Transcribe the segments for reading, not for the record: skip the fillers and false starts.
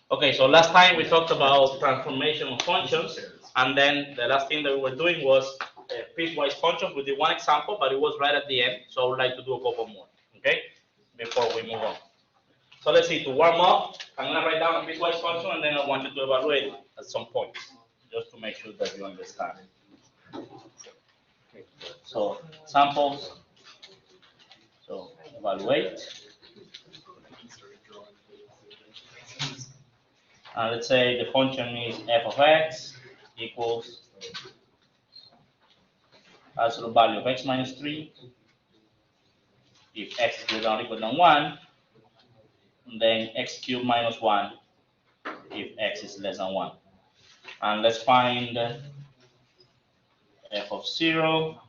Okay, so last time we talked about transformation of functions, and then the last thing that we were doing was piecewise functions. We did one example, but it was right at the end, so I would like to do a couple more, okay, before we move on. So let's see, to warm up, I'm going to write down a piecewise function, and then I want you to evaluate it at some point, just to make sure that you understand. Okay. So samples, so evaluate. Let's say the function is f of x equals absolute value of x minus 3 if x is greater than or equal than 1, and then x cubed minus 1 if x is less than 1. And let's find f of 0.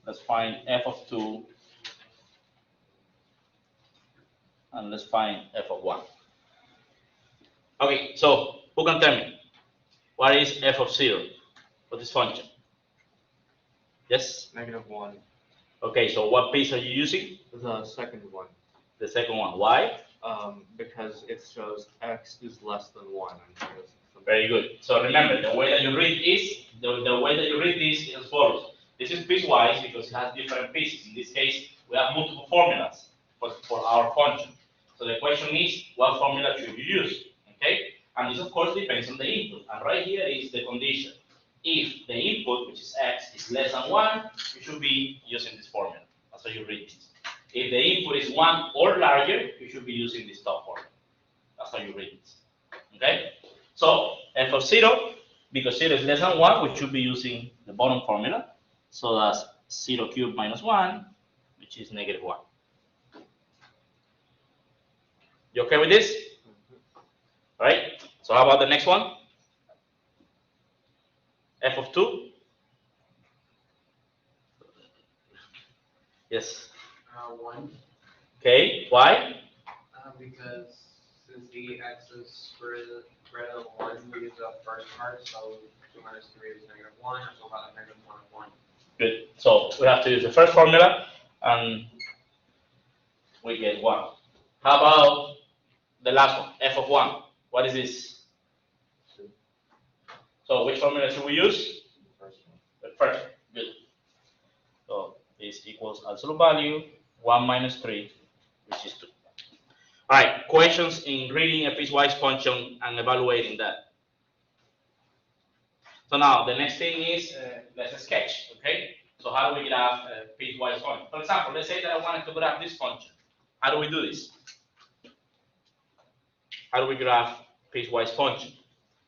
Let's find f of 2. And let's find f of 1. Okay, so who can tell me what is f of 0 for this function? Yes? -1. Okay, so what piece are you using? The second one. The second one. Why? Because it shows x is less than 1. Very good. So remember, the way that you read is the way that you read this is as follows. This is piecewise because it has different pieces. In this case, we have multiple formulas for our function. So the question is, what formula should you use? Okay? And this of course depends on the input. And right here is the condition. If the input, which is x, is less than 1, you should be using this formula. That's how you read it. If the input is 1 or larger, you should be using this top formula. That's how you read it. Okay? So f of 0, because 0 is less than 1, we should be using the bottom formula. So that's 0 cubed minus 1, which is -1. You okay with this? All right. So how about the next one? F of 2. Yes. 1. Okay. Why? Because since the x is greater than 1, we use the first part, so 2 minus 3 is -1, so about -1 of 1. Good. So we have to use the first formula, and we get 1. How about the last one, f of 1? What is this? So which formula should we use? The first one. Good. So this equals absolute value 1 minus 3, which is 2. All right. Questions in reading a piecewise function and evaluating that. So now the next thing is let's sketch. Okay. So how do we graph a piecewise function? For example, let's say that I wanted to graph this function. How do we do this? How do we graph piecewise function?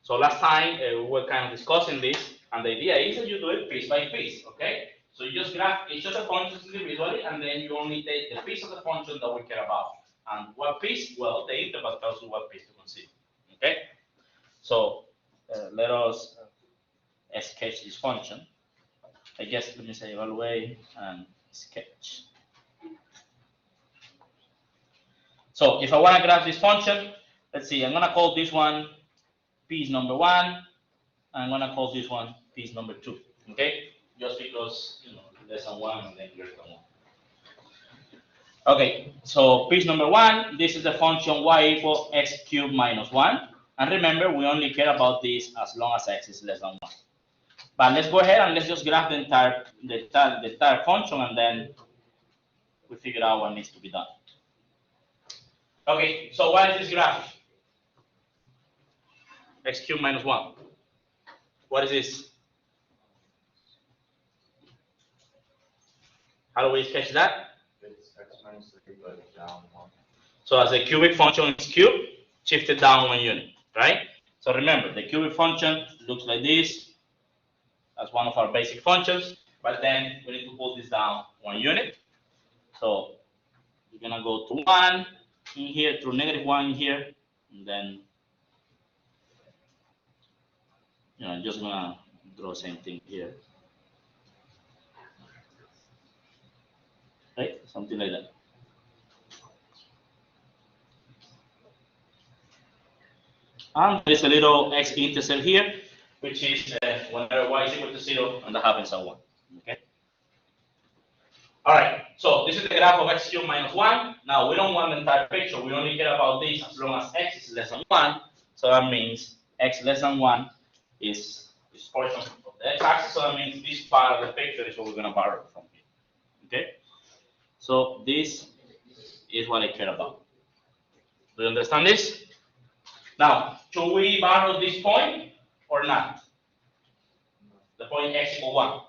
So last time we were kind of discussing this, and the idea is that you do it piece by piece, okay? So you just graph each of the functions individually, and then you only take the piece of the function that we care about. And what piece? Well, the interval tells you what piece to consider, okay? So let us sketch this function. I guess let me say evaluate and sketch. So if I want to graph this function, let's see, I'm going to call this one piece number 1. I'm going to call this one piece number 2, okay? Just because, you know, less than 1 and then greater than 1. Okay, so piece number 1, this is the function y equals x cubed minus 1. And remember, we only care about this as long as x is less than 1. But let's go ahead and let's just graph the entire function, and then we figure out what needs to be done. Okay, so what is this graph? X cubed minus 1. What is this? How do we sketch that? It's x minus 3, but down 1. So as a cubic function is cubed, shifted down 1 unit, right? So remember, the cubic function looks like this. That's one of our basic functions, but then we need to pull this down 1 unit. So you're gonna go to 1 in here, through -1 here, and then I'm just gonna draw the same thing here, right? Something like that. And there's a little x-intercept here, which is whenever y is equal to 0, and that happens at 1. Okay. All right. So this is the graph of x cubed minus 1. Now, we don't want the entire picture. We only care about this as long as x is less than 1. So that means x less than 1 is portion of the x-axis. So that means this part of the picture is what we're going to borrow from here. Okay? So this is what I care about. Do you understand this? Now, should we borrow this point or not? The point x equal 1.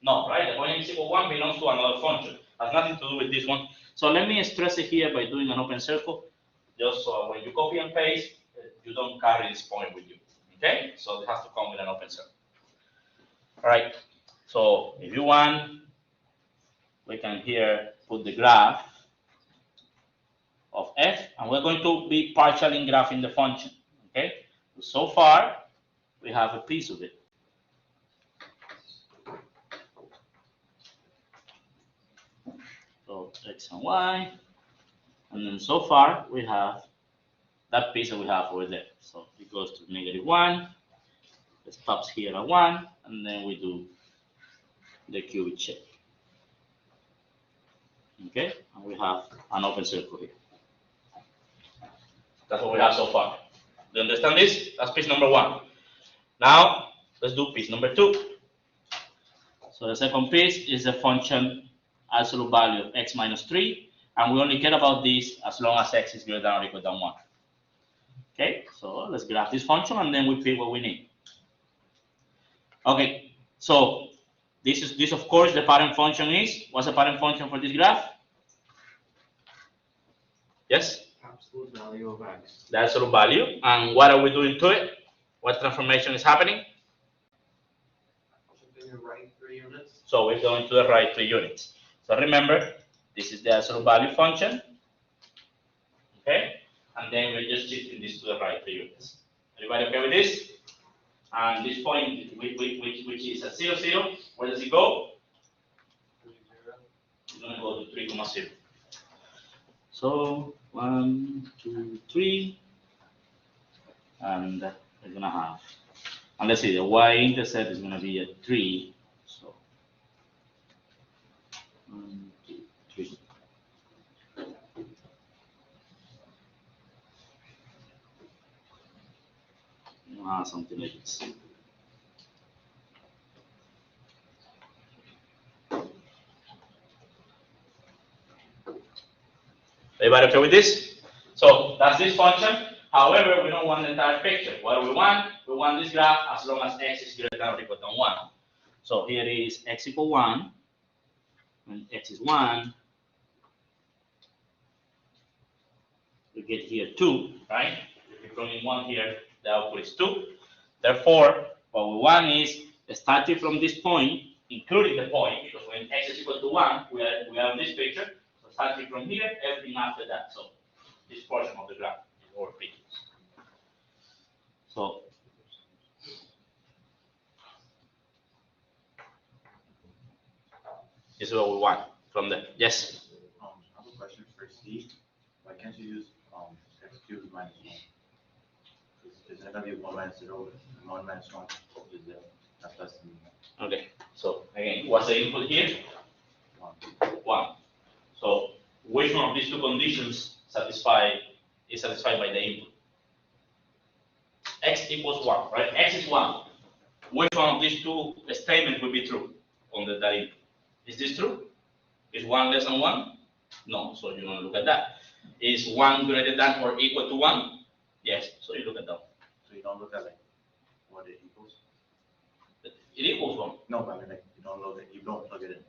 No, right? The point x equal 1 belongs to another function. Has nothing to do with this one. So let me stress it here by doing an open circle. Just so when you copy and paste, you don't carry this point with you. Okay? So it has to come with an open circle. All right. So if you want, we can here put the graph of f, and we're going to be partially graphing the function. Okay? So far, we have a piece of it. So x and y, and then so far we have that piece that we have over there. So it goes to -1, it stops here at 1, and then we do the cubic shape. Okay, and we have an open circle here. That's what we have so far. Do you understand this? That's piece number 1. Now let's do piece number 2. So the second piece is the function absolute value of x minus 3, and we only care about this as long as x is greater than or equal to 1. Okay, so let's graph this function and then we pick what we need. Okay, so this of course the parent function is, what's the parent function for this graph? Yes? Absolute value of x. The absolute value, and what are we doing to it? What transformation is happening? Shifting the right 3 units. So we're going to the right 3 units. So remember, this is the absolute value function, okay? And then we're just shifting this to the right 3 units. Everybody okay with this? And this point, which is at 0, 0, where does it go? It's going to go to 3, 0. So 1, 2, 3, and we're going to have, and let's see, the y-intercept is going to be at 3. 1, 2, 3. Something like this. Everybody okay with this? So that's this function. However, we don't want the entire picture. What do we want? We want this graph as long as x is greater than or equal to 1. So here is x equal 1. When x is 1, we get here 2, right? If you bring in 1 here, the output is 2. Therefore, what we want is starting from this point, including the point, because when x is equal to 1, we are in this picture. So starting from here, everything after that. So this portion of the graph is our pictures. So this is what we want from there. Yes? I have a question for C. Why can't you use x cubed minus 1? Is that going to be 1 minus 0? 1 minus 1 is 0. That's less than 1. Okay. So again, what's the input here? 1. So which one of these two conditions is satisfied by the input? X equals 1, right? X is 1. Which one of these two statements will be true on that input? Is this true? Is 1 less than 1? No, so you don't look at that. Is 1 greater than or equal to 1? Yes, so you look at that. So you don't look at like what it equals? It equals 1. No, but I mean like you don't plug it in.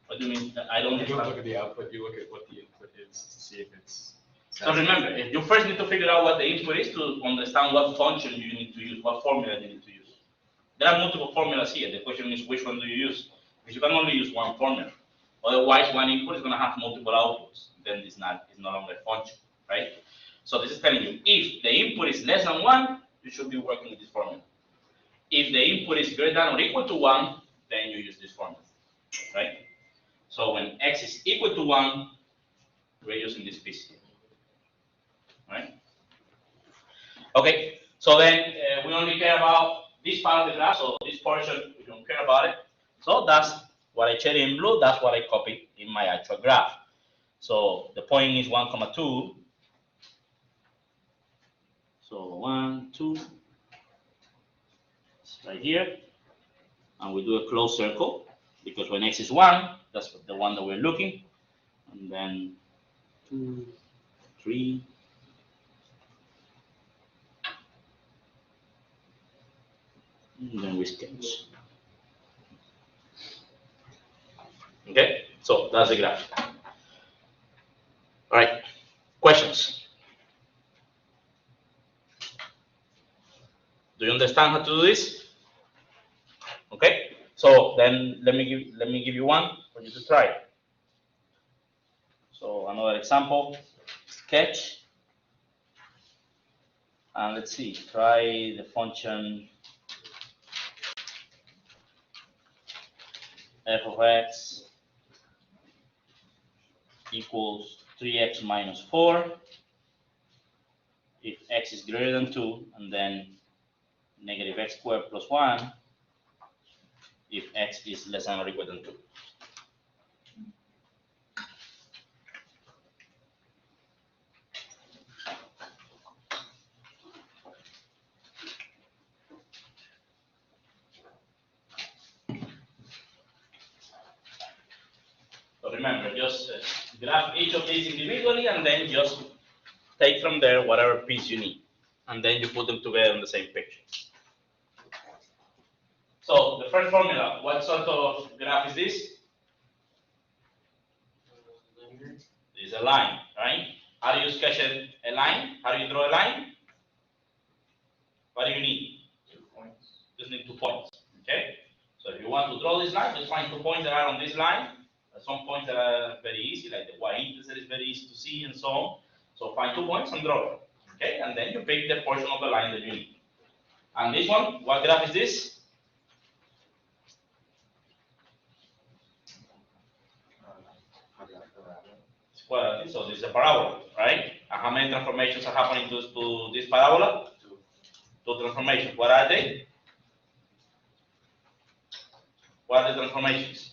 What do you mean? I don't You don't understand. look at the output, you look at what the input is to see if it's. So remember, you first need to figure out what the input is to understand what function you need to use, what formula you need to use. There are multiple formulas here. The question is which one do you use? Because you can only use one formula. Otherwise, one input is going to have multiple outputs. Then it's no longer a function, right? So this is telling you if the input is less than 1, you should be working with this formula. If the input is greater than or equal to 1, then you use this formula, right? So when x is equal to 1, we're using this piece here, right? Okay, so then we only care about this part of the graph, so this portion, we don't care about it. So that's what I shaded in blue, that's what I copied in my actual graph. So the point is 1, 2. So 1, 2, it's right here. And we do a closed circle because when x is 1, that's the one that we're looking. And then 2, 3. And then we sketch. Okay, so that's the graph. All right, questions? Do you understand how to do this? Okay, so then let me give you one for you to try. So another example, sketch, and let's see, try the function f of x equals 3x minus 4 if x is greater than 2, and then negative x squared plus 1 if x is less than or equal than 2. So remember, just graph each of these individually and then just take from there whatever piece you need. And then you put them together in the same picture. So the first formula, what sort of graph is this? Linear. This is a line, right? How do you sketch a line? How do you draw a line? What do you need? 2 points. Just need 2 points, okay? So if you want to draw this line, just find 2 points that are on this line. Some points that are very easy, like the y-intercept is very easy to see and so on. So find 2 points and draw them, okay? And then you pick the portion of the line that you need. And this one, what graph is this? It's quadratic, so this is a parabola, right? And how many transformations are happening to this parabola? 2 transformations. What are they? What are the transformations?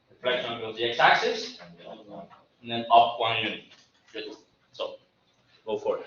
Reflection across the x-axis, and then up 1 unit. Good. So, go for it.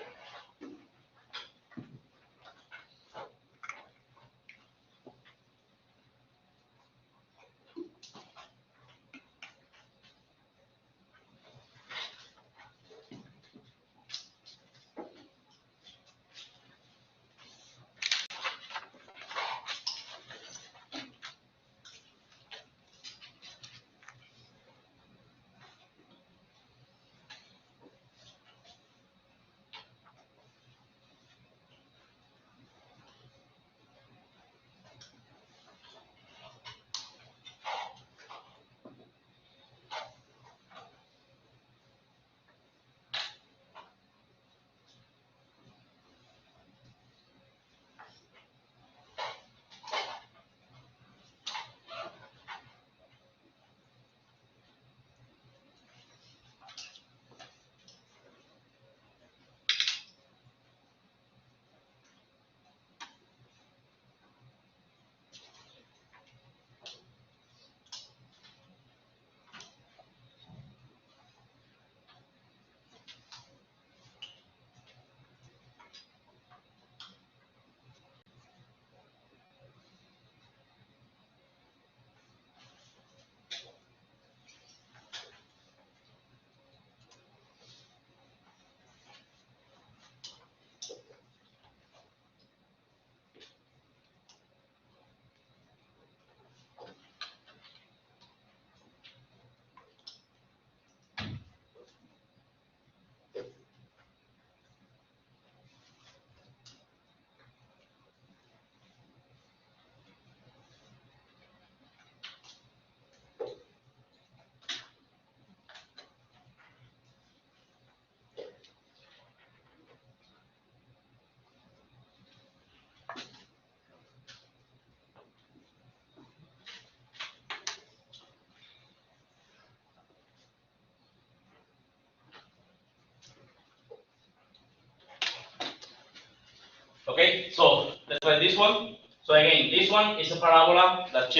Okay, so let's try this one. So again, this one is a parabola that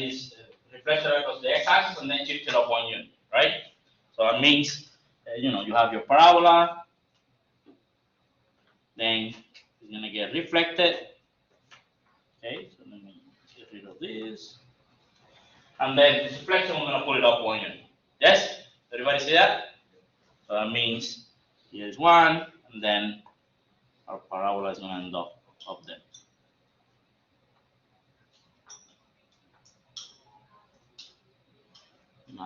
is reflection across the x-axis and then shift it up 1 unit, right? So that means, you have your parabola, then it's gonna get reflected. Okay, so let me get rid of this. And then this reflection, I'm gonna put it up 1 unit. Yes? Everybody see that? So that means here's 1, and then our parabola is gonna end up there.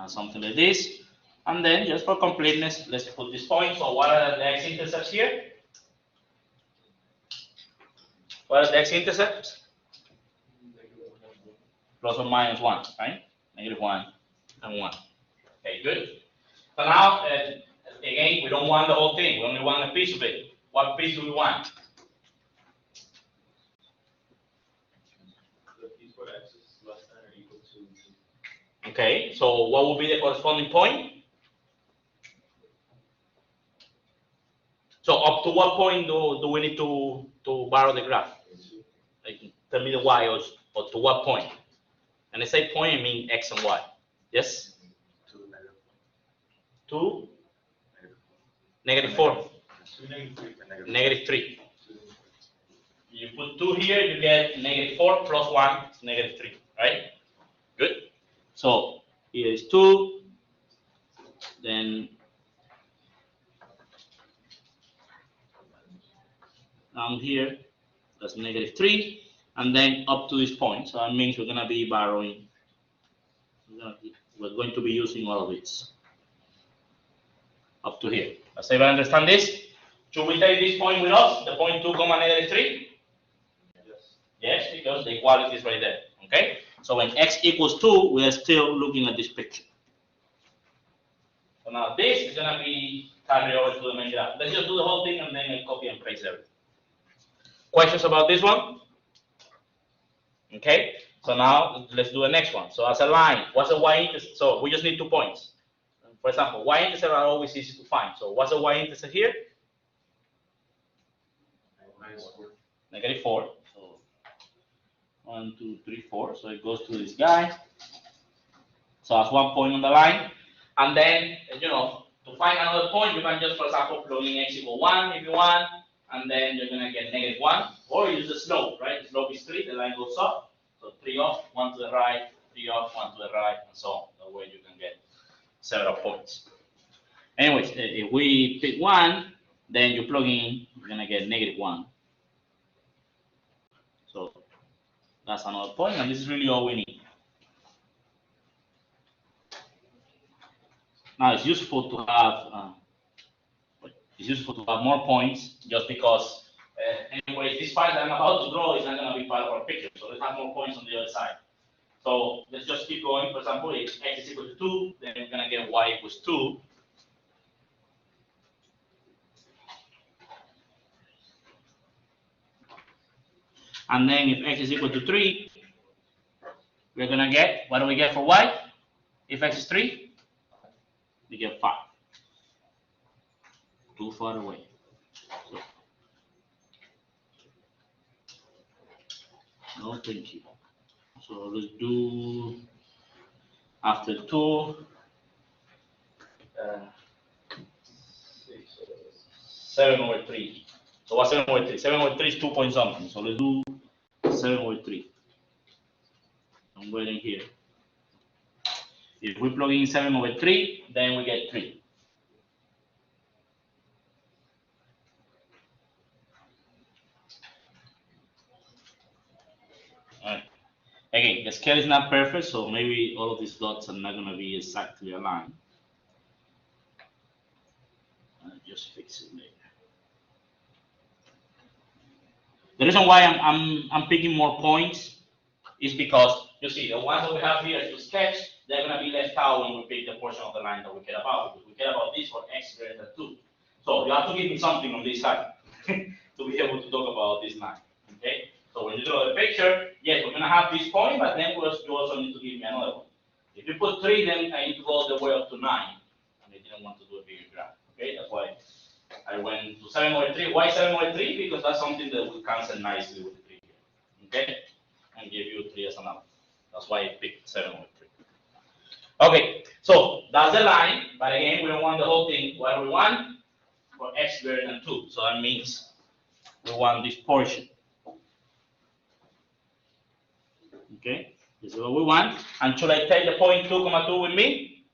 Something like this. And then just for completeness, let's put this point. So what are the x-intercepts here? What are the x-intercepts? Plus or minus 1, right? -1 and 1. Okay, good. So now, again, we don't want the whole thing. We only want a piece of it. What piece do we want? The piece where x is less than or equal to. Okay, so what will be the corresponding point? So up to what point do we need to borrow the graph? Like, tell me the y or to what point? And I say point, I mean x and y. Yes? To -4. -3. You put 2 here, you get -4 plus 1 is -3, right? Good. So here is 2, then down here, that's -3, and then up to this point. So that means we're going to be borrowing, we're going to be using all of this up to here. Does everyone understand this? Should we take this point with us, the point 2, -3? Yes. Yes, because the equality is right there. Okay? So when x equals 2, we are still looking at this picture. So now this is going to be carried over to the main graph. Let's just do the whole thing and then I copy and paste everything. Questions about this one? Okay, so now let's do the next one. So as a line, what's a y-intercept? So we just need 2 points. For example, y-intercept are always easy to find. So what's a y-intercept here? -4. So 1, 2, 3, 4. So it goes to this guy. So that's 1 point on the line. And then, to find another point, you can just, for example, plug in x equal 1 if you want. And then you're going to get -1, or use the slope, right? The slope is 3, the line goes up. So 3 off, 1 to the right, 3 off, 1 to the right, and so on. That way you can get several points. Anyways, if we pick 1, then you plug in, you're going to get -1. So that's another point, and this is really all we need. Now it's useful to have more points, just because anyway, this part that I'm about to draw is not going to be part of our picture. So let's have more points on the other side. So let's just keep going. For example, if x is equal to 2, then we're going to get y equals 2. And then if x is equal to 3, we're going to get, what do we get for y? If x is 3, we get 5. Too far away. So, no, thank you. So let's do after 2, 7/3. So what's 7/3? 7/3 is 2 point something. So let's do 7/3. I'm waiting here. If we plug in 7/3, then we get 3. Alright. Again, the scale is not perfect, so maybe all of these dots are not going to be exactly aligned. I'll just fix it later. The reason why I'm picking more points is because, you see, the ones that we have here to sketch, they're going to be left out when we pick the portion of the line that we care about, because we care about this for x greater than 2. So you have to give me something on this side to be able to talk about this line, okay? So when you draw the picture, yes, we're going to have this point, but then you also need to give me another one. If you put 3, then I need to go all the way up to 9, and I didn't want to do a bigger graph, okay? That's why I went to 7/3. Why 7/3? Because that's something that will cancel nicely with 3 here, okay? And give you 3 as a number. That's why I picked 7/3. Okay, so that's the line, but again, we don't want the whole thing. What we want for x greater than 2. So that means we want this portion. Okay, this is what we want. And should I take the point 2, 2 with me?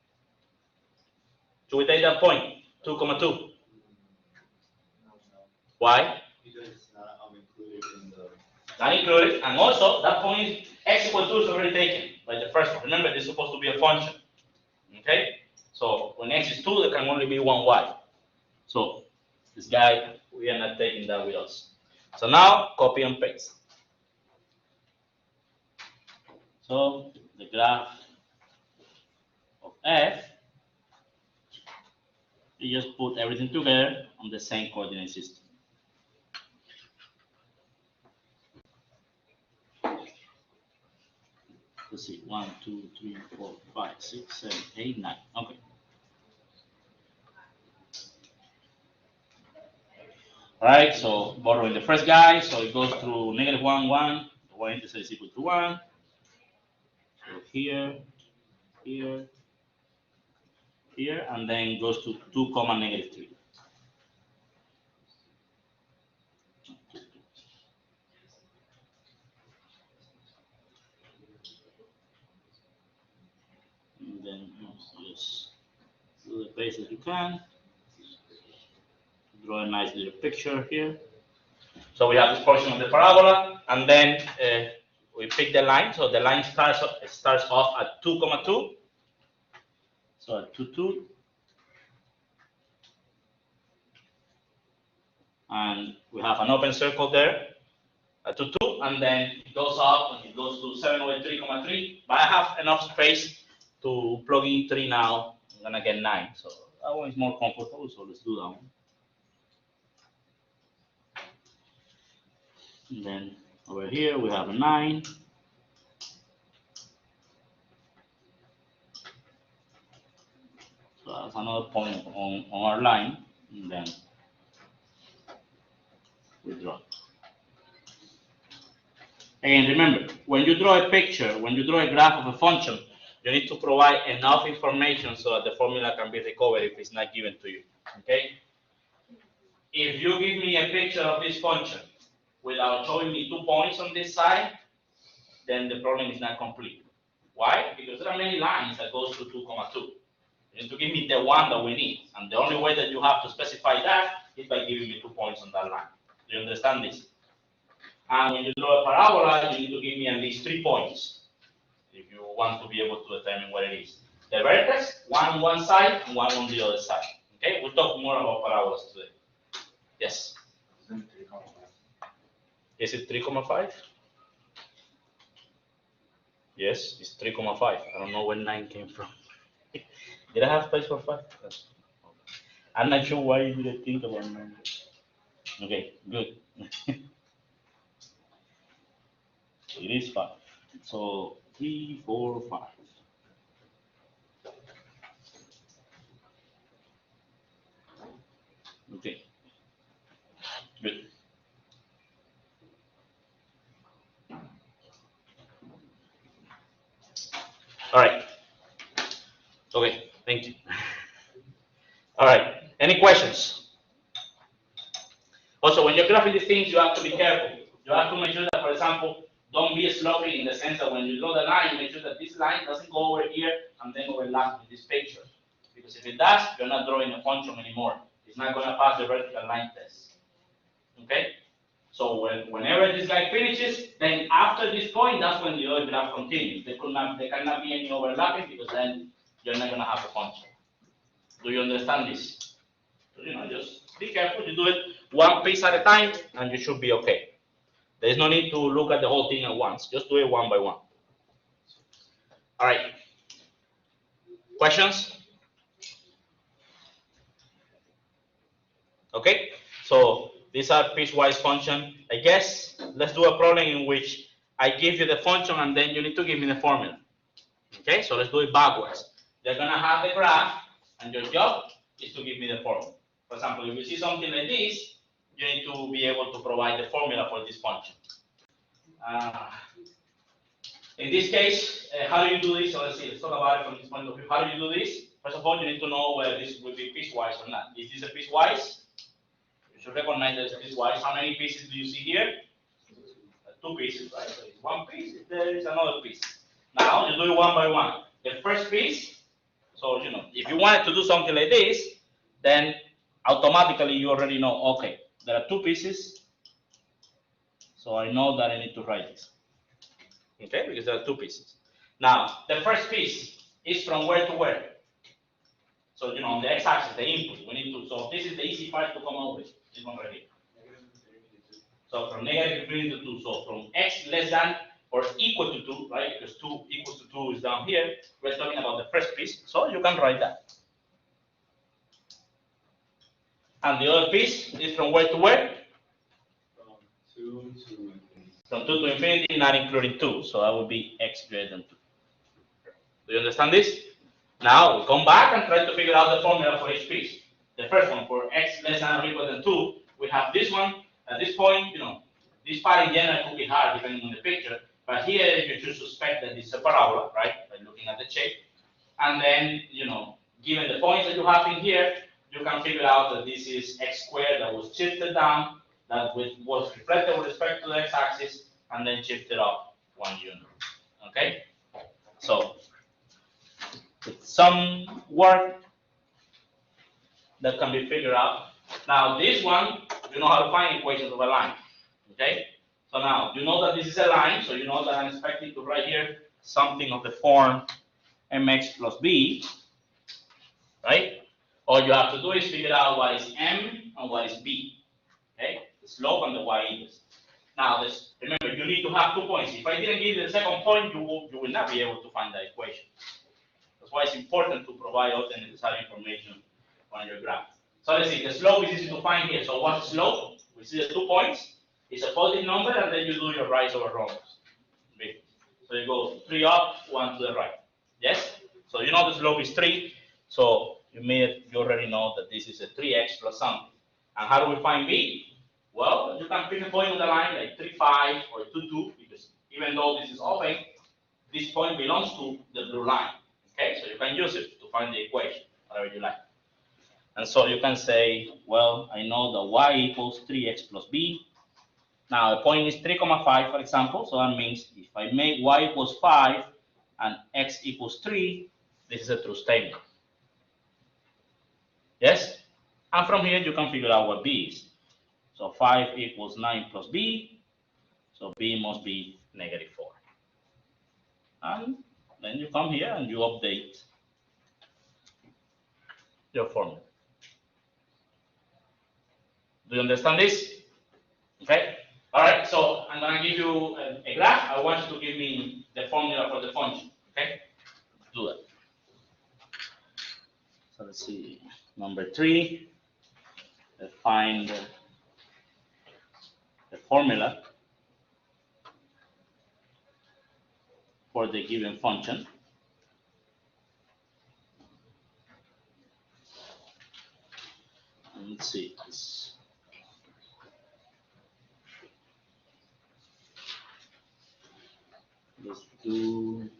Should we take that point 2, 2? No, no, Why? because it's not included in the. Not included, and also that point x equal 2 is already taken by the first one. Remember, this is supposed to be a function. Okay? So when x is 2, there can only be one y. So this guy, we are not taking that with us. So now copy and paste. So the graph of f, you just put everything together on the same coordinate system. Let's see, 1, 2, 3, 4, 5, 6, 7, 8, 9. Okay. All right, so borrowing the first guy, so it goes through -1, 1. The y-intercept is equal to 1. So here, here, here, and then goes to 2, -3. And then just do the best as you can. Draw a nice little picture here. So we have this portion of the parabola, and then we pick the line. So the line starts off at 2, 2. So at 2, 2. And we have an open circle there at 2, 2, and then it goes up and it goes to 7 over 3, 3. But I have enough space to plug in 3 now. I'm gonna get 9. So that one is more comfortable. So let's do that one. And then over here we have a 9. So that's another point on our line. And then we draw. Again, remember, when you draw a picture, when you draw a graph of a function, you need to provide enough information so that the formula can be recovered if it's not given to you. Okay? If you give me a picture of this function without showing me 2 points on this side, then the problem is not complete. Why? Because there are many lines that goes to 2, 2. You need to give me the one that we need. And the only way that you have to specify that is by giving me 2 points on that line. Do you understand this? And when you draw a parabola, you need to give me at least 3 points if you want to be able to determine what it is. The vertex, one on one side and one on the other side. Okay, we'll talk more about parabolas today. Yes? Is it 3,5? Yes, it's 3,5. I don't know where 9 came from. Did I have space for 5? I'm not sure why you didn't think about 9. Okay, good. It is 5. So 3, 4, 5. Okay. Good. All right. Okay, thank you. All right. Any questions? Also, when you're graphing these things, you have to be careful. You have to make sure that, for example, don't be sloppy in the sense that when you draw the line, make sure that this line doesn't go over here and then overlap with this picture. Because if it does, you're not drawing a function anymore. It's not going to pass the vertical line test. Okay? So whenever this guy finishes, then after this point, that's when the other graph continues. There cannot be any overlapping because then you're not going to have a function. Do you understand this? So, just be careful. You do it one piece at a time, and you should be okay. There's no need to look at the whole thing at once. Just do it one by one. All right. Questions? Okay. So these are piecewise function. I guess let's do a problem in which I give you the function and then you need to give me the formula. Okay. So let's do it backwards. They're gonna have the graph, and your job is to give me the formula. For example, if you see something like this, you need to be able to provide the formula for this function. In this case, how do you do this? So let's see, let's talk about it from this point of view. How do you do this? First of all, you need to know whether this will be piecewise or not. Is this a piecewise? You should recognize that it's piecewise. How many pieces do you see here? Two pieces, right? So it's one piece, there is another piece. Now, you do it one by one. The first piece, so, if you wanted to do something like this, then automatically you already know, okay, there are two pieces, so I know that I need to write this. Okay, because there are two pieces. Now, the first piece is from where to where? So, on the x-axis, the input, we need to, so this is the easy part to come up with, this one right here. So from negative infinity to 2, so from x less than or equal to 2, right, because 2 equals to 2 is down here, we're talking about the first piece, so you can write that. And the other piece is from where to where? From 2 to infinity. From 2 to infinity, not including 2, so that would be x greater than 2. Do you understand this? Now, we come back and try to figure out the formula for each piece. The first one, for x less than or equal than 2, we have this one. At this point, this part in general could be hard depending on the picture, but here you should suspect that it's a parabola, right, by looking at the shape. And then, given the points that you have in here, you can figure out that this is x squared that was shifted down, that was reflected with respect to the x-axis, and then shifted up 1 unit. Okay? So, with some work that can be figured out. Now, this one, you know how to find equations of a line. Okay? So now, you know that this is a line, so you know that I'm expecting to write here something of the form mx plus b, right? All you have to do is figure out what is m and what is b, okay? The slope and the y-index. Now, remember, you need to have 2 points. If I didn't give you the second point, you will not be able to find that equation. That's why it's important to provide all the necessary information on your graph. So let's see, the slope is easy to find here. So what's the slope? We see the 2 points. It's a positive number, and then you do your rise over rhombus. So you go 3 up, 1 to the right. Yes? So you know the slope is 3. So you already know that this is a 3x plus something. And how do we find b? Well, you can pick a point on the line like 3, 5 or 2, 2, because even though this is open, this point belongs to the blue line. Okay, so you can use it to find the equation, whatever you like. And so you can say, well, I know that y equals 3x plus b. Now, the point is 3,5, for example, so that means if I make y equals 5 and x equals 3, this is a true statement. Yes? And from here, you can figure out what b is. So 5 equals 9 plus b, so b must be negative 4. And then you come here and you update your formula. Do you understand this? Okay? All right, so I'm going to give you a graph. I want you to give me the formula for the function. Okay? Do that. So let's see. Number 3, find the formula for the given function. And let's see. Let's do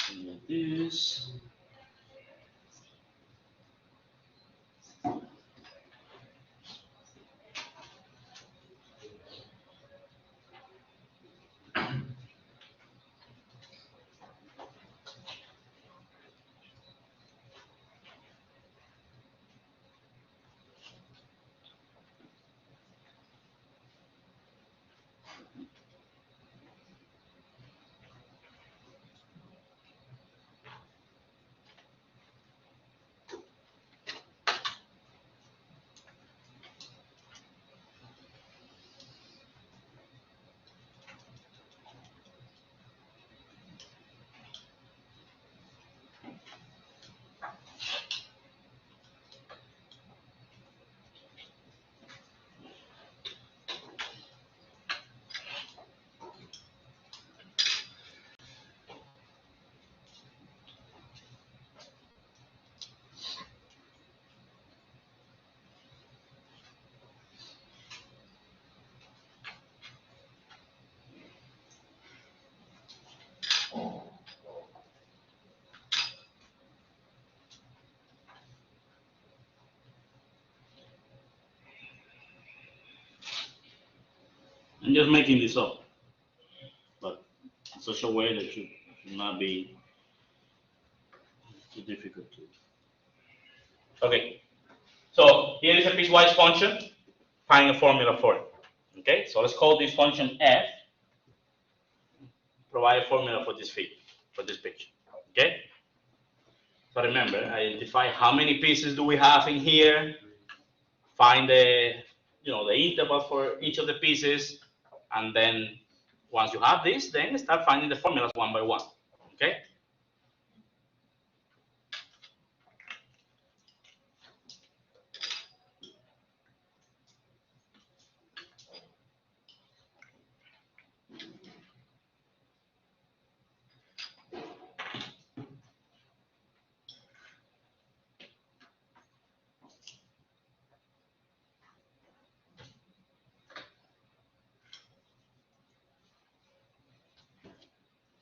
something like this. I'm just making this up, but in such a way that it should not be too difficult to. Okay, so here is a piecewise function. Find a formula for it. Okay, so let's call this function f. Provide a formula for this picture. Okay. So remember, identify how many pieces do we have in here. Find the interval for each of the pieces, and then once you have this, then start finding the formulas one by one. Okay.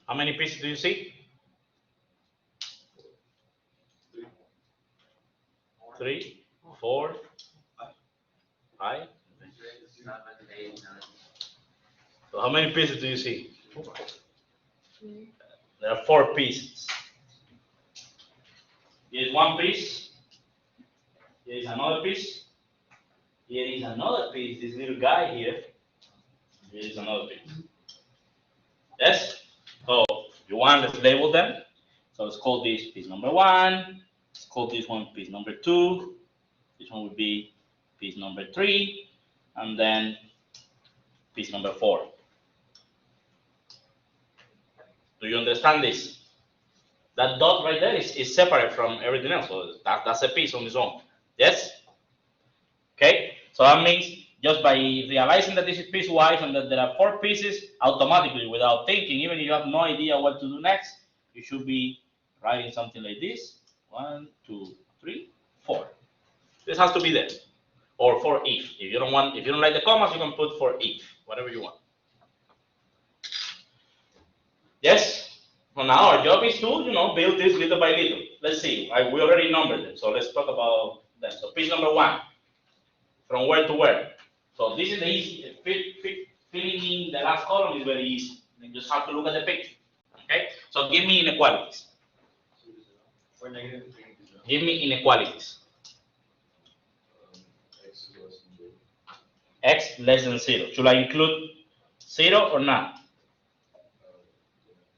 How many pieces do you see? 3, 4, 5. 7, 8, 9. So how many pieces do you see? There are 4 pieces. Here is one piece. Here is another piece. Here is another piece. This little guy here. Here is another piece. Yes? So you want, let's label them. So let's call this piece number 1. Let's call this one piece number 2. This one would be piece number 3. And then piece number 4. Do you understand this? That dot right there is separate from everything else. So that's a piece on its own. Yes? Okay? So that means just by realizing that this is piecewise and that there are 4 pieces, automatically, without thinking, even if you have no idea what to do next, you should be writing something like this. 1, 2, 3, 4. This has to be there. Or for if. If you don't like the commas, you can put for if, whatever you want. Yes? Well, now our job is to, build this little by little. Let's see. We already numbered them, so let's talk about them. So piece number 1. From where to where? So this is the easy. Filling in the last column is very easy. You just have to look at the picture. Okay? So give me inequalities. For negative 3. Give me inequalities. X less than 0. Should I include 0 or not?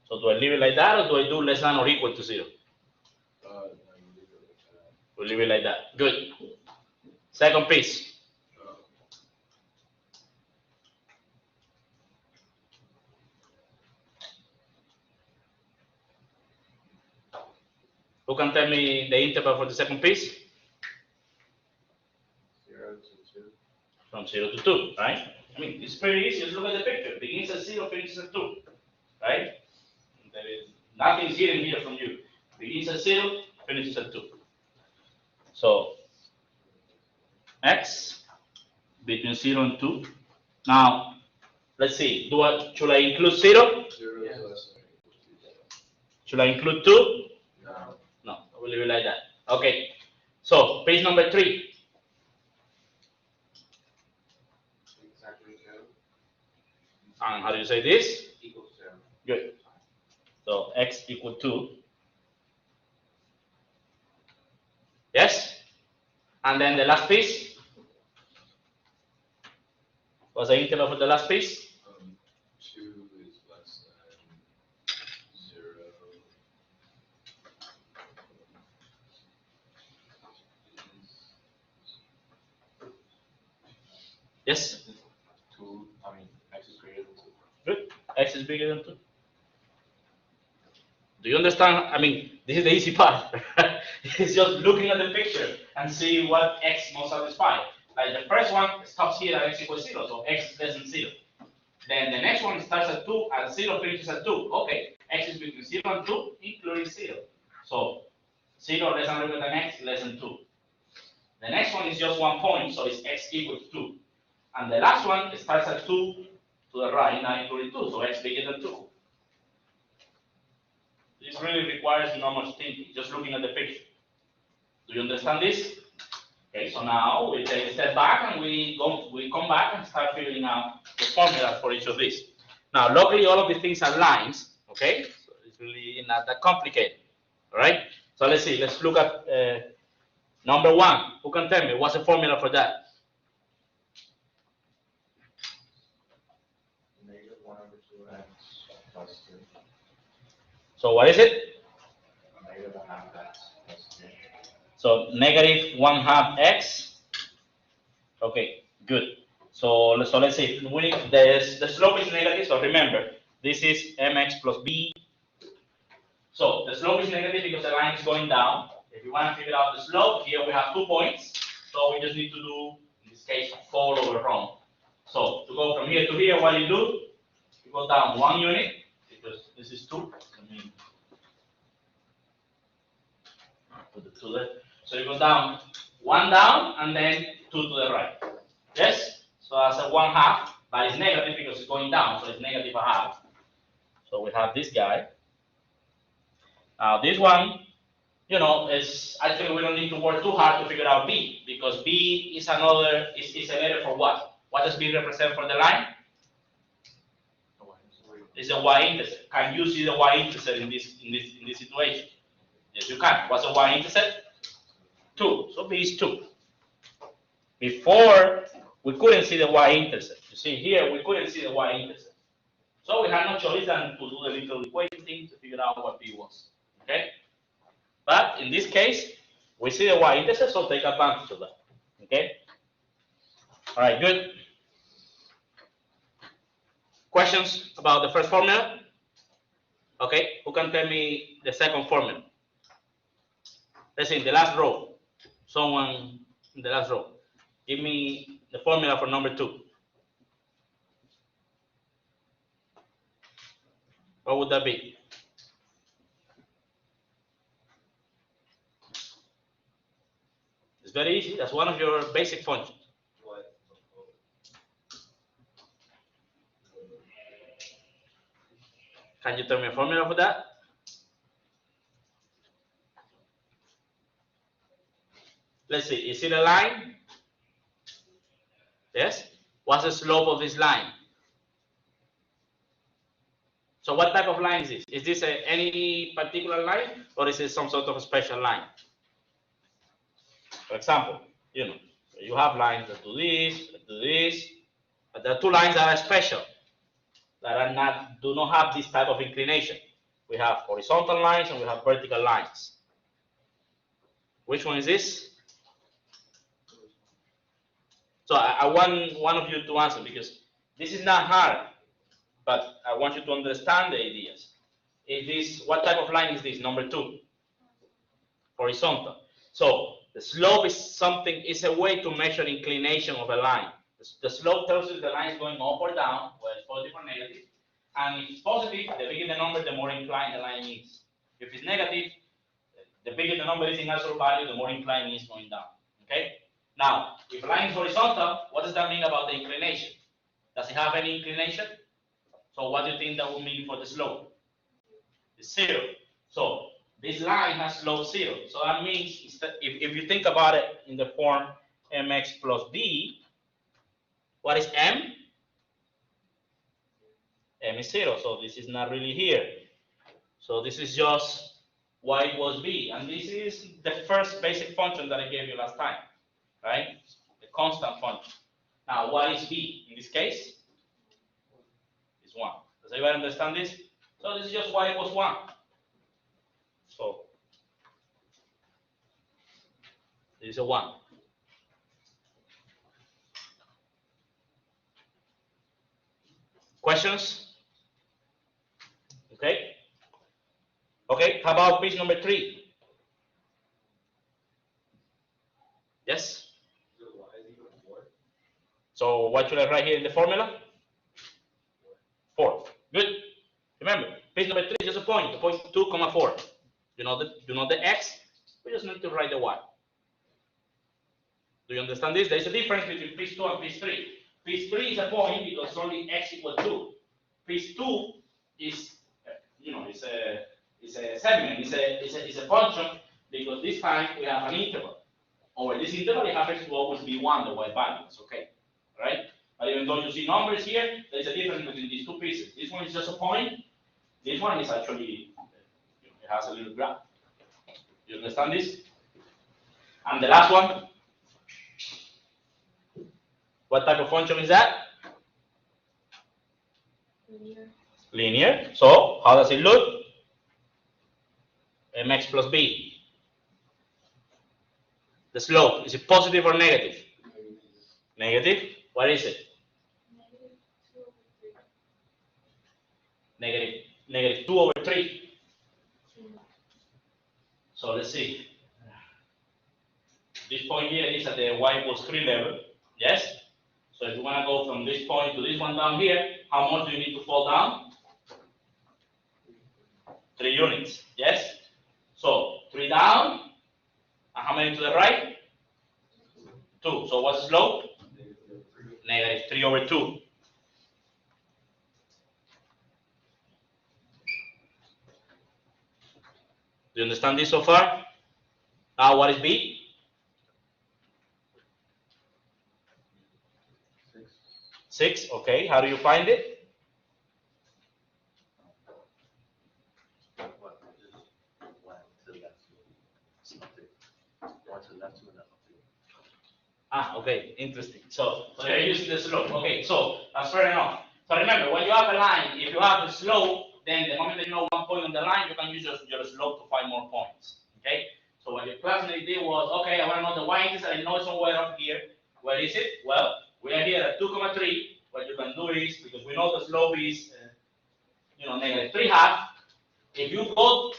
So do I leave it like that, or do I do less than or equal to 0? We'll leave it like that. Good. Second piece. Who can tell me the interval for the second piece? 0 to 2. From 0 to 2, right? I mean, it's pretty easy. Just look at the picture. Begins at 0, finishes at 2, right? There is nothing hidden here from you. Begins at 0, finishes at 2. So, x between 0 and 2. Now, let's see. Should I include 0? 0 is less than or equal to 0. Should I include 2? No. No, I will leave it like that. Okay. So, page number 3. Exactly 2. And how do you say this? Equals 0. Good. So, x equal 2. Yes? And then the last piece? What's the interval for the last piece? 2 is less than 0. Yes? 2, x is greater than 2. Good. X is bigger than 2. Do you understand? I mean, this is the easy part. It's just looking at the picture and see what x must satisfy. Like the first one stops here at x equals 0, so x is less than 0. Then the next one starts at 2 and 0 finishes at 2. Okay, x is between 0 and 2, including 0. So 0 less than or equal than x less than 2. The next one is just 1 point, so it's x equals 2. And the last one starts at 2 to the right, now including 2, so x bigger than 2. This really requires not much thinking, just looking at the picture. Do you understand this? Okay, so now we take a step back and we come back and start figuring out the formula for each of these. Now, luckily, all of these things are lines, okay? So it's really not that complicated, all right? So let's see, let's look at number one. Who can tell me what's the formula for that? -1/2x plus 2. So what is it? -1/2x plus 2. So -1/2 x. Okay, good. So let's see. The slope is negative. So remember, this is mx plus b. So the slope is negative because the line is going down. If you want to figure out the slope, here we have 2 points. So we just need to do, in this case, fold over wrong. So to go from here to here, what do? You go down 1 unit because this is 2. I mean, put the 2 there. So you go down 1 down and then 2 to the right. Yes? So that's a 1/2, but it's negative because it's going down, so it's -1/2. So we have this guy. Now this one, you know, is actually we don't need to work too hard to figure out b, because b is is a letter for what? What does b represent for the line? It's a y-intercept. Can you see the y-intercept in this situation? Yes, you can. What's the y-intercept? 2. So b is 2. Before, we couldn't see the y-intercept. You see here, we couldn't see the y-intercept. So we had no choice than to do the little equation thing to figure out what b was. Okay? But in this case, we see the y-intercept, so take advantage of that. Okay? All right, good. Questions about the first formula? Okay, who can tell me the second formula? Let's see, in the last row. Someone in the last row. Give me the formula for number 2. What would that be? It's very easy. That's one of your basic functions. Can you tell me a formula for that? Let's see. Is it a line? Yes. What's the slope of this line? So what type of line is this? Is this any particular line, or is it some sort of a special line? For example, you know, you have lines that do this, but there are 2 lines that are special, that do not have this type of inclination. We have horizontal lines and we have vertical lines. Which one is this? So I want one of you to answer, because this is not hard, but I want you to understand the ideas. What type of line is this? Number 2. Horizontal. So the slope is a way to measure inclination of a line. The slope tells you the line is going up or down, whether it's positive or negative. And if it's positive, the bigger the number, the more inclined the line is. If it's negative, the bigger the number is in absolute value, the more inclined it is going down. Okay? Now, if a line is horizontal, what does that mean about the inclination? Does it have any inclination? So what do you think that would mean for the slope? It's 0. So this line has slope 0. So that means if you think about it in the form mx plus b, what is m? M is 0. So this is not really here. So this is just y equals b. And this is the first basic function that I gave you last time, right? The constant function. Now, what is b in this case? It's 1. Does everybody understand this? So this is just y equals 1. So this is a 1. Questions? Okay. Okay, how about page number 3? Yes? So what should I write here in the formula? 4. Good. Remember, page number 3 is just a point. The point 2, 4. You know the x. We just need to write the y. Do you understand this? There is a difference between page 2 and page 3. Page 3 is a point because only x equals 2. Page 2 is, it's a segment. It's a function because this time we have an interval over this interval, it happens to always be 1, the y value. It's okay, right? But even though you see numbers here, there's a difference between these two pieces. This one is just a point. This one is actually, it has a little graph. You understand this? And the last one, what type of function is that? Linear. Linear. So how does it look? Mx plus b. The slope, is it positive or negative? Negative. What is it? Negative 2 over 3. So let's see. This point here is at the y equals 3 level. Yes? So if you want to go from this point to this one down here, how much do you need to fall down? 3 units. Yes? So 3 down. And how many to the right? 2. So what's the slope? Negative 3 over 2. Do you understand this so far? Now what is b? 6. Okay. How do you find it? What, just one to the left, it's not there. One to the left, two to the left. Ah, okay, interesting. So they're using the slope. Okay, so that's fair enough. So remember, when you have a line, if you have a slope, then the moment that you know one point on the line, you can use your slope to find more points. Okay? So what your classmate did was, okay, I want to know the y-intercept, I know it's somewhere up here. Where is it? Well, we are here at 2,3. What you can do is, because we know the slope is, negative 3/2. If you go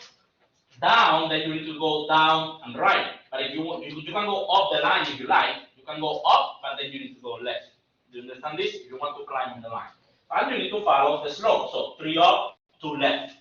down, then you need to go down and right. But if you want, you can go up the line if you like. You can go up, but then you need to go left. Do you understand this? If you want to climb on the line. And you need to follow the slope. So 3 up, 2 left.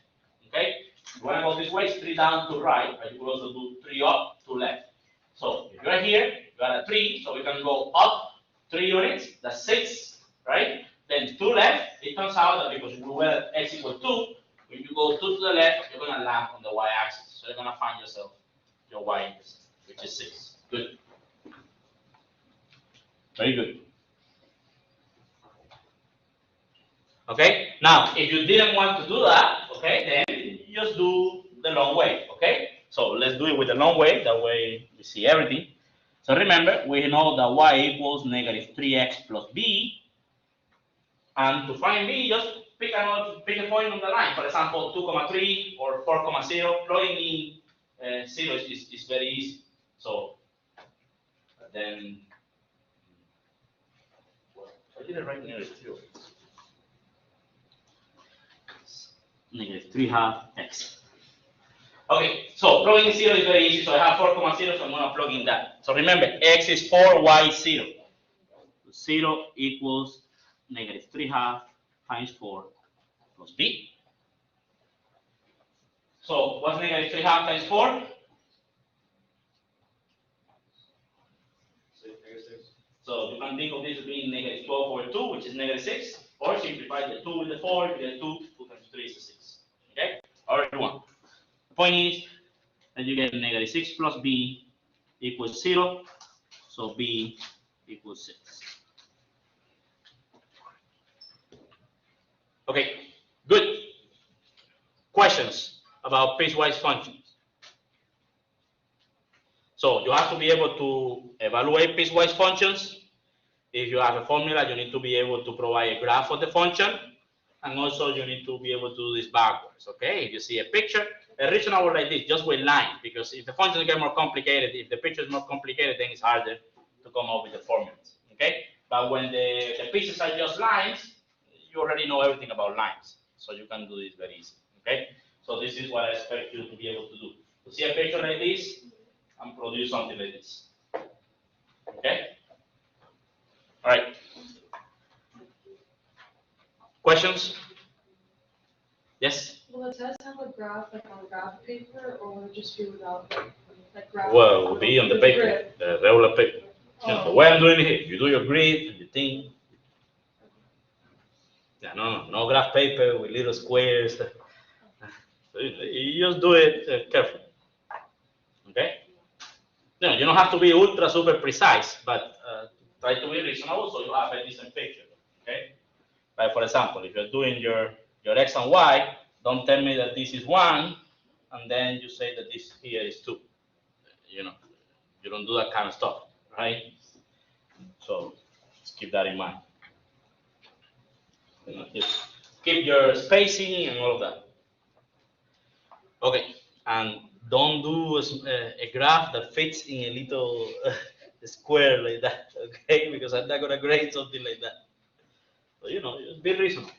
Okay? If you want to go this way, it's 3 down, 2 right. But you could also do 3 up, 2 left. So if you're here, you are at 3, so we can go up 3 units, that's 6, right? Then 2 left, it turns out that because we were at x equals 2, when you go 2 to the left, you're going to land on the y-axis. So you're going to find yourself your y-intercept, which is 6. Good. Very good. Okay, now if you didn't want to do that, okay, then you just do the long way, okay? So let's do it with the long way, that way we see everything. So remember, we know that y equals negative 3x plus b, and to find b, just pick a point on the line. For example, 2,3 or 4,0. Plugging in 0 is very easy. So then, I didn't write negative 0. Negative 3/2 x. Okay, so plugging in 0 is very easy. So I have 4,0, so I'm going to plug in that. So remember, x is 4, y is 0. 0 equals negative 3/2 times 4 plus b. So what's negative 3/2 times 4? So you can think of this as being negative 12 over 2, which is negative 6. Or simplify the 2 with the 4, you get 2, 2 times 3 is 6. Okay? However you want. The point is that you get negative 6 plus b equals 0. So b equals 6. Okay, good. Questions about piecewise functions? So you have to be able to evaluate piecewise functions. If you have a formula, you need to be able to provide a graph of the function. And also you need to be able to do this backwards, okay? If you see a picture, a reasonable like this, just with lines, because if the functions get more complicated, if the picture is more complicated, then it's harder to come up with the formulas, okay? But when the pieces are just lines, you already know everything about lines, so you can do this very easy, okay? So this is what I expect you to be able to do. To see a picture like this and produce something like this, okay? All right. Questions? Yes? Will the test have a graph like on graph paper, or will it just be without like graph? Well, it will be on the with paper, grid? the regular paper. You know, the way I'm doing it here, you do your grid and the thing. Yeah, no graph paper with little squares. So you just do it carefully. Okay? No, you don't have to be ultra super precise, but try to be reasonable so you have a decent picture. Okay. Like for example, if you're doing your x and y, don't tell me that this is 1, and then you say that this here is 2. You know, you don't do that kind of stuff, right? So just keep that in mind. You know, just keep your spacing and all of that. Okay, and don't do a graph that fits in a little square like that, okay? Because I'm not gonna grade something like that. So, you know, just be reasonable.